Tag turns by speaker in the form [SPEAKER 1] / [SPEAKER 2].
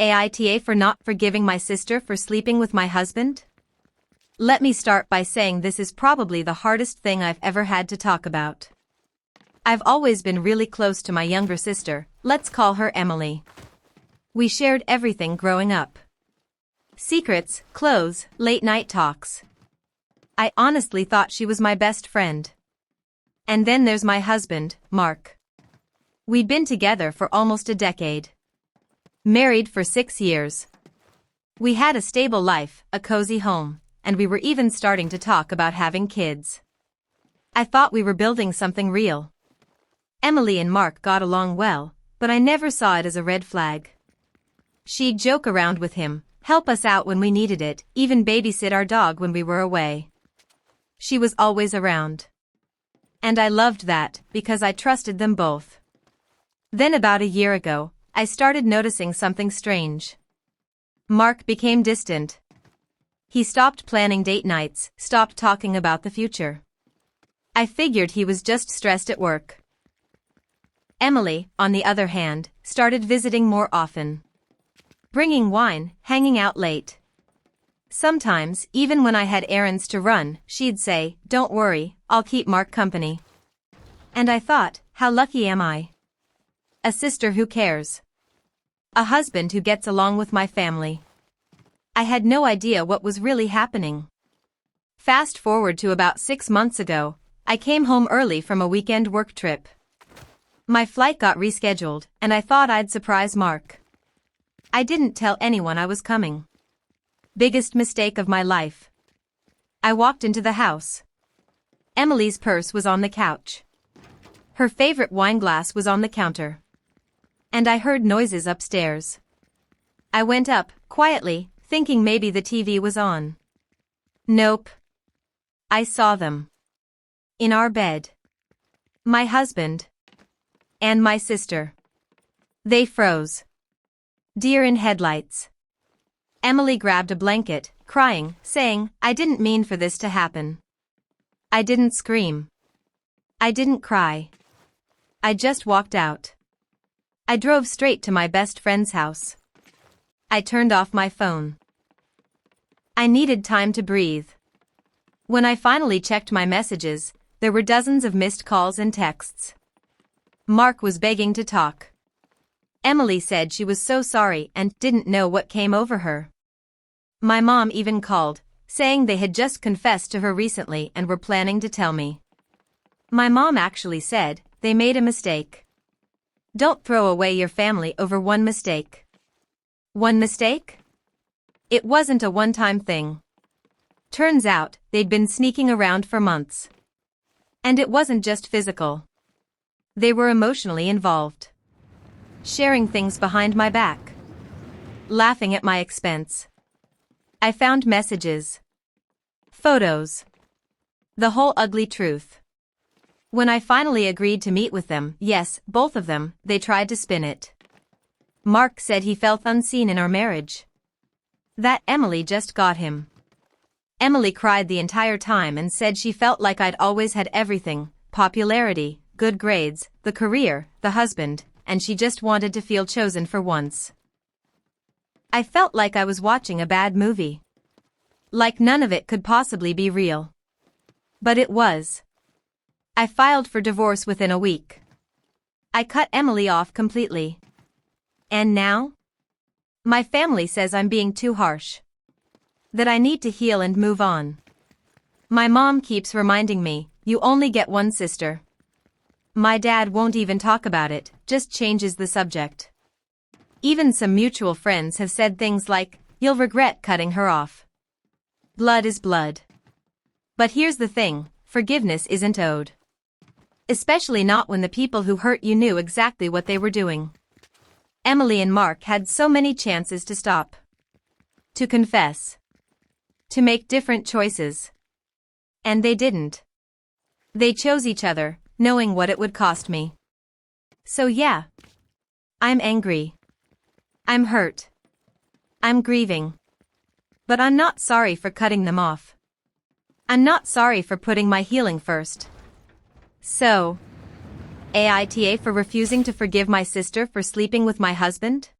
[SPEAKER 1] AITA for not forgiving my sister for sleeping with my husband? Let me start by saying this is probably the hardest thing I've ever had to talk about. I've always been really close to my younger sister, let's call her Emily. We shared everything growing up. Secrets, clothes, late-night talks. I honestly thought she was my best friend. And then there's my husband, Mark. We'd been together for almost a decade. Married for 6 years. We had a stable life, a cozy home, and we were even starting to talk about having kids. I thought we were building something real. Emily and Mark got along well, but I never saw it as a red flag. She'd joke around with him, help us out when we needed it, even babysit our dog when we were away. She was always around. And I loved that, because I trusted them both. Then about a year ago, I started noticing something strange. Mark became distant. He stopped planning date nights, stopped talking about the future. I figured he was just stressed at work. Emily, on the other hand, started visiting more often. Bringing wine, hanging out late. Sometimes, even when I had errands to run, she'd say, "Don't worry, I'll keep Mark company." And I thought, how lucky am I? A sister who cares. A husband who gets along with my family. I had no idea what was really happening. Fast forward to about 6 months ago, I came home early from a weekend work trip. My flight got rescheduled, and I thought I'd surprise Mark. I didn't tell anyone I was coming. Biggest mistake of my life. I walked into the house. Emily's purse was on the couch. Her favorite wine glass was on the counter. And I heard noises upstairs. I went up, quietly, thinking maybe the TV was on. Nope. I saw them. In our bed. My husband. And my sister. They froze. Deer in headlights. Emily grabbed a blanket, crying, saying, "I didn't mean for this to happen." I didn't scream. I didn't cry. I just walked out. I drove straight to my best friend's house. I turned off my phone. I needed time to breathe. When I finally checked my messages, there were dozens of missed calls and texts. Mark was begging to talk. Emily said she was so sorry and didn't know what came over her. My mom even called, saying they had just confessed to her recently and were planning to tell me. My mom actually said, they made a mistake. Don't throw away your family over one mistake. One mistake? It wasn't a one-time thing. Turns out, they'd been sneaking around for months. And it wasn't just physical. They were emotionally involved. Sharing things behind my back. Laughing at my expense. I found messages. Photos. The whole ugly truth. When I finally agreed to meet with them, yes, both of them, they tried to spin it. Mark said he felt unseen in our marriage. That Emily just got him. Emily cried the entire time and said she felt like I'd always had everything, popularity, good grades, the career, the husband, and she just wanted to feel chosen for once. I felt like I was watching a bad movie. Like none of it could possibly be real. But it was. I filed for divorce within a week. I cut Emily off completely. And now? My family says I'm being too harsh. That I need to heal and move on. My mom keeps reminding me, you only get one sister. My dad won't even talk about it, just changes the subject. Even some mutual friends have said things like, you'll regret cutting her off. Blood is blood. But here's the thing, forgiveness isn't owed. Especially not when the people who hurt you knew exactly what they were doing. Emily and Mark had so many chances to stop. To confess. To make different choices. And they didn't. They chose each other, knowing what it would cost me. So yeah. I'm angry. I'm hurt. I'm grieving. But I'm not sorry for cutting them off. I'm not sorry for putting my healing first. So, AITA for refusing to forgive my sister for sleeping with my husband?